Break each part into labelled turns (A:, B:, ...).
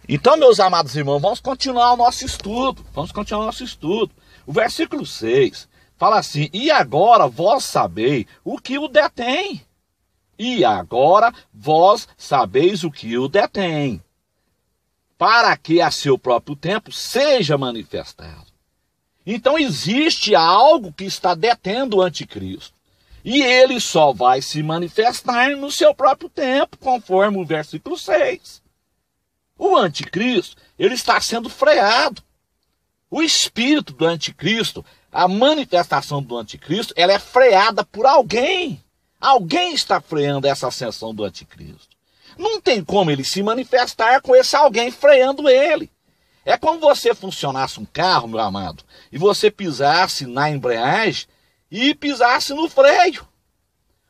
A: Então, meus amados irmãos, vamos continuar o nosso estudo. O versículo 6 fala assim: e agora vós sabeis o que o detém. E agora vós sabeis o que o detém, para que a seu próprio tempo seja manifestado. Então existe algo que está detendo o anticristo. E ele só vai se manifestar no seu próprio tempo, conforme o versículo 6. O anticristo, ele está sendo freado. O espírito do anticristo, a manifestação do anticristo, ela é freada por alguém. Alguém está freando essa ascensão do anticristo. Não tem como ele se manifestar com esse alguém freando ele. É como você funcionasse um carro, meu amado, e você pisasse na embreagem e pisasse no freio.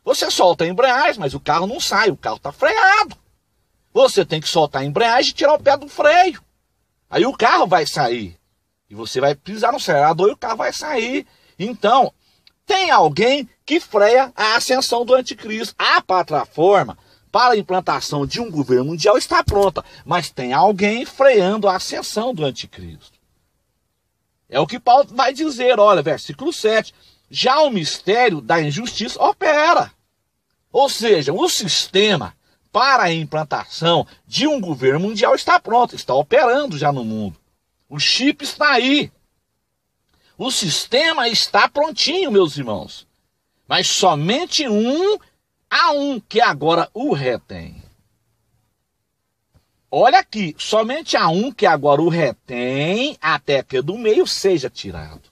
A: Você solta a embreagem, mas o carro não sai, o carro está freado. Você tem que soltar a embreagem e tirar o pé do freio. Aí o carro vai sair. E você vai pisar no acelerador e o carro vai sair. Então, tem alguém que freia a ascensão do anticristo. A plataforma para a implantação de um governo mundial está pronta, mas tem alguém freando a ascensão do anticristo. É o que Paulo vai dizer, olha, versículo 7. Já o mistério da injustiça opera. Ou seja, o sistema para a implantação de um governo mundial está pronto, está operando já no mundo. O chip está aí. O sistema está prontinho, meus irmãos. Mas somente há um que agora o retém. Olha aqui, somente há um que agora o retém até que do meio seja tirado.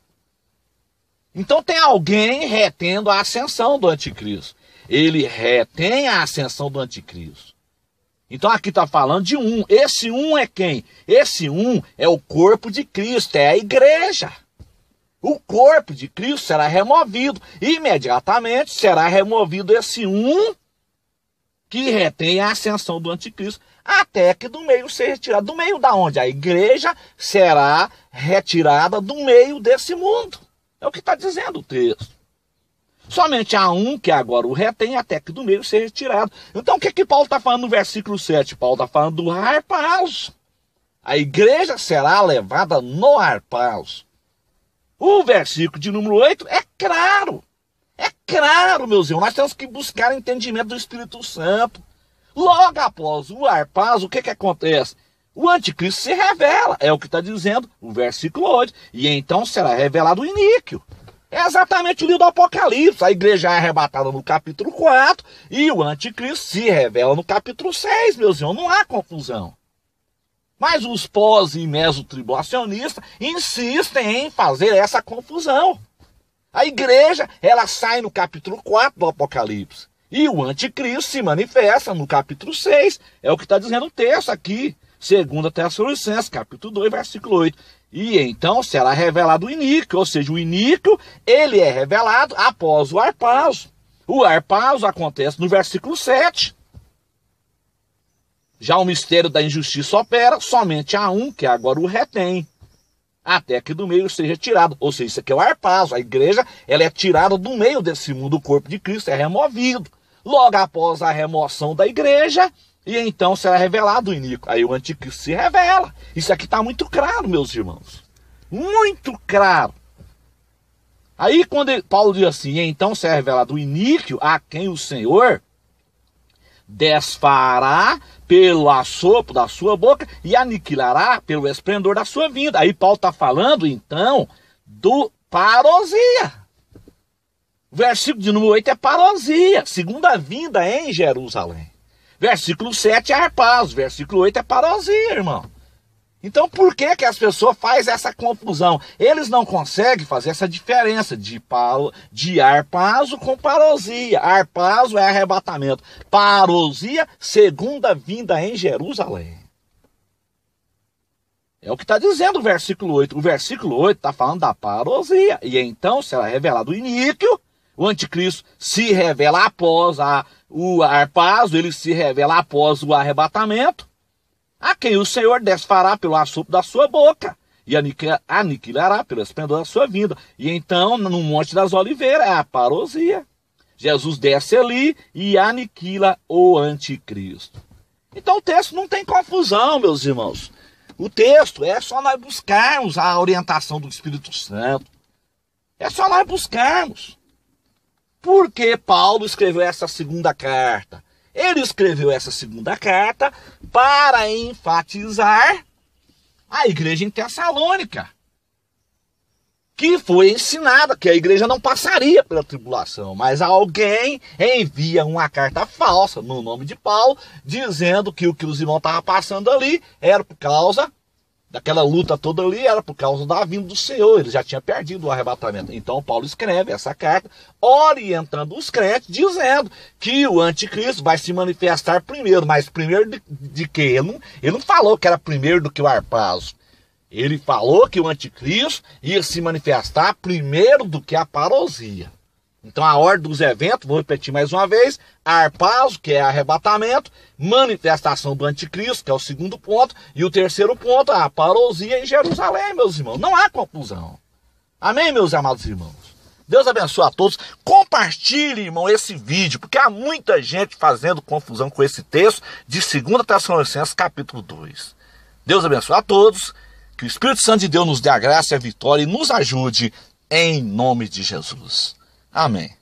A: Então tem alguém retendo a ascensão do anticristo. Ele retém a ascensão do anticristo. Então aqui está falando de um. Esse um é quem? Esse um é o corpo de Cristo, é a igreja. O corpo de Cristo será removido. Imediatamente será removido esse um que retém a ascensão do anticristo, até que do meio seja retirado. Do meio da onde? A igreja será retirada do meio desse mundo. É o que está dizendo o texto. Somente há um que agora o retém até que do meio seja retirado. Então o que Paulo está falando no versículo 7? Paulo está falando do harpazo. A igreja será levada no harpazo. O versículo de número 8 é claro. É claro, meus irmãos. Nós temos que buscar entendimento do Espírito Santo. Logo após o harpazo, o que acontece? O anticristo se revela. É o que está dizendo o versículo 8. E então será revelado o iníquo. É exatamente o livro do Apocalipse. A igreja é arrebatada no capítulo 4 e o anticristo se revela no capítulo 6, meus irmãos. Não há confusão. Mas os pós e mesotribulacionistas insistem em fazer essa confusão. A igreja, ela sai no capítulo 4 do Apocalipse. E o anticristo se manifesta no capítulo 6. É o que está dizendo o texto aqui. 2 Tessalonicenses, capítulo 2, versículo 8. E então será revelado o iníquo. Ou seja, o iníquo, ele é revelado após o harpazo. O harpazo acontece no versículo 7. Já o mistério da injustiça opera, somente há um que agora o retém, até que do meio seja tirado. Ou seja, isso aqui é o harpazo. A igreja, ela é tirada do meio desse mundo. O corpo de Cristo é removido. Logo após a remoção da igreja, e então será revelado o iníquo. Aí o anticristo se revela. Isso aqui está muito claro, meus irmãos. Muito claro. Aí quando Paulo diz assim, e então será revelado o iníquo, a quem o Senhor desfará pelo assopro da sua boca e aniquilará pelo esplendor da sua vinda. Aí Paulo está falando, então, do parousia. O versículo de número 8 é parousia, segunda vinda em Jerusalém. Versículo 7 é harpazo, versículo 8 é parousia, irmão. Então por que as pessoas fazem essa confusão? Eles não conseguem fazer essa diferença de harpazo com parousia. Harpazo é arrebatamento. Parousia, segunda vinda em Jerusalém. É o que está dizendo o versículo 8. O versículo 8 está falando da parousia. E então será revelado o iníquo. O anticristo se revela após o harpazo, ele se revela após o arrebatamento. A quem o Senhor desfará pelo assopro da sua boca e aniquilará pelo esplendor da sua vinda. E então, no Monte das Oliveiras, é a parousia. Jesus desce ali e aniquila o anticristo. Então o texto não tem confusão, meus irmãos. O texto é só nós buscarmos a orientação do Espírito Santo. É só nós buscarmos. Por que Paulo escreveu essa segunda carta? Ele escreveu essa segunda carta para enfatizar a igreja em Tessalônica, que foi ensinada que a igreja não passaria pela tribulação, mas alguém envia uma carta falsa no nome de Paulo, dizendo que o que os irmãos estavam passando ali era por causa daquela luta toda ali, era por causa da vinda do Senhor. Ele já tinha perdido o arrebatamento. Então Paulo escreve essa carta orientando os crentes, dizendo que o anticristo vai se manifestar primeiro. Mas primeiro de quê? Ele não falou que era primeiro do que o arpazo. Ele falou que o anticristo ia se manifestar primeiro do que a parousia. Então a ordem dos eventos, vou repetir mais uma vez: arpazo, que é arrebatamento, manifestação do anticristo, que é o segundo ponto, e o terceiro ponto, a parousia em Jerusalém, meus irmãos. Não há confusão. Amém, meus amados irmãos? Deus abençoe a todos. Compartilhe, irmão, esse vídeo, porque há muita gente fazendo confusão com esse texto de 2 Tessalonicenses, capítulo 2. Deus abençoe a todos. Que o Espírito Santo de Deus nos dê a graça e a vitória e nos ajude em nome de Jesus. Amém.